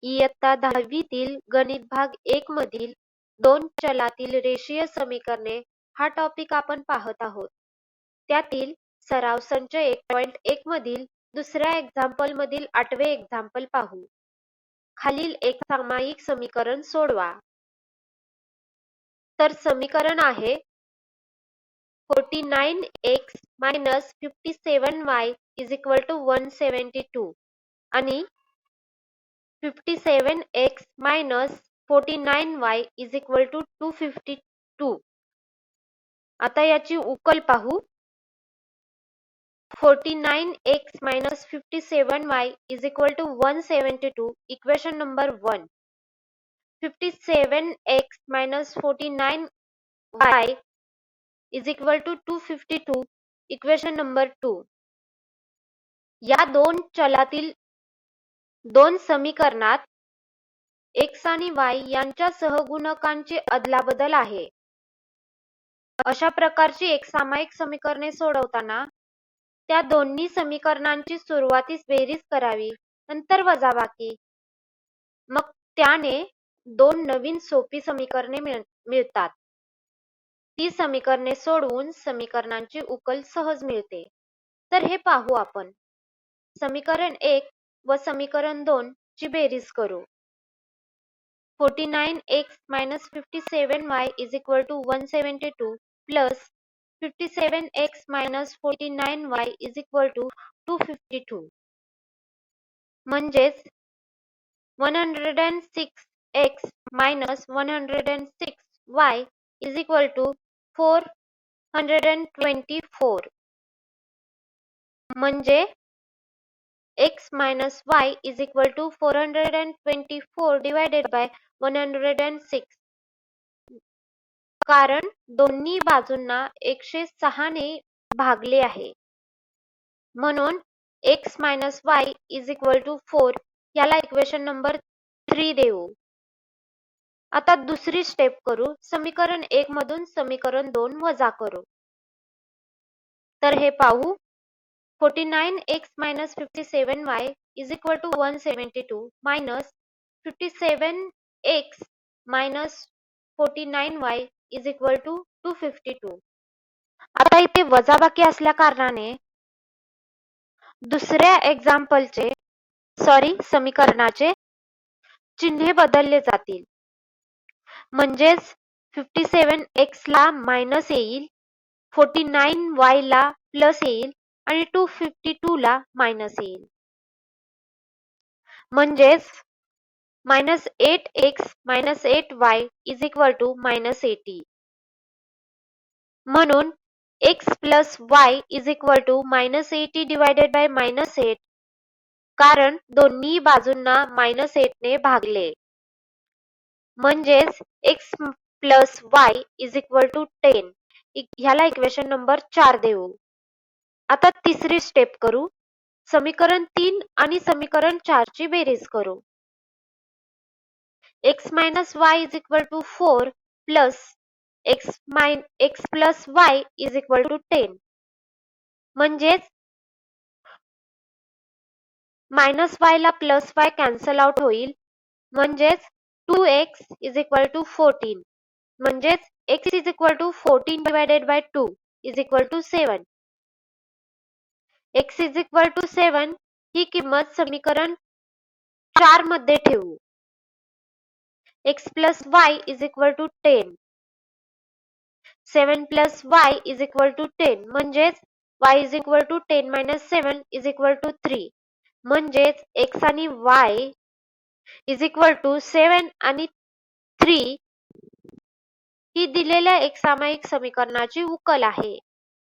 इयत्ता 10वीतील गणित भाग 1 मधील 2 चलातील रेषीय समीकरणे हा टॉपिक आपण पाहत आहोत. त्यातील सराव संच 1.1 मधील दुसऱ्या एक्झाम्पल मधील 8वे एक्झाम्पल पाहू. खालील एक सामायिक समीकरण सोडवा. तर समीकरण आहे 49x - 57y = 172 आणि 57x - 49y = 252. आता याची उकल पाहू. 49x - 57y = 172 equation number 1. 57x - 49y = 252 equation number 2. या दोन चलातील दोन समीकरणात x आणि y यांच्या सहगुणकांची अदलाबदल आहे. अशा प्रकारची एक सामायिक समीकरणे सोडवताना त्या दोन्ही समीकरणांची सुरुवातीस बेरीज करावी, नंतर वजाबाकी. मग त्याने दोन नवीन सोपी समीकरणे मिळतात. ती समीकरणे सोडवून समीकरणांची उकल सहज मिळते. तर हे पाहू आपण. समीकरण 1 व समीकरण 2 ची बेरीज करू. 49x - 57y = 172 plus 57x - 49y = 252 म्हणजेच 106x - 106y = 424 म्हणजे x - y = 424 divided by 106. कारण दोन्ही बाजूंना 106 ने भागले आहे. म्हणून x - y = 4 याला इक्वेशन नंबर 3 देऊ. आता दुसरी स्टेप करू. समीकरण 1 मधून समीकरण 2 वजा करू. तर हे पाहू. 49x - 57y = 172 minus 57x - 49y = 252. आता इथे वजाबाकी असल्या कारणाने दुसऱ्या समीकरणाचे चिन्हे बदलले जातील. म्हणजेच 57x ला मायनस येईल, 49y ला प्लस येईल आणि 252 ला मायनस येईल. म्हणजेच -8x - 8y = -80. म्हणून x plus y = -80 divided by -8. कारण दोन्ही बाजूंना -8 ने भागले. म्हणजेच x plus y = 10. ह्याला इक्वेशन नंबर 4 देऊ. आता तिसरी स्टेप करू. समीकरण 3 आणि समीकरण 4 ची बेरीज करू. x - y = 4 plus x plus y = 10. म्हणजेच -y ला +y कॅन्सल आउट होईल. म्हणजेच 2x = 14. म्हणजेच x = 14 divided by 2 = 7. x = 7 ही किंमत समीकरण 4 मध्ये ठेवू. x plus y = 10. 7 plus y = 10 म्हणजेच y = 10 - 7 = 3. म्हणजेच x आणि y = 7 आणि 3 ही दिलेल्या एक सामायिक समीकरणाची उकल आहे.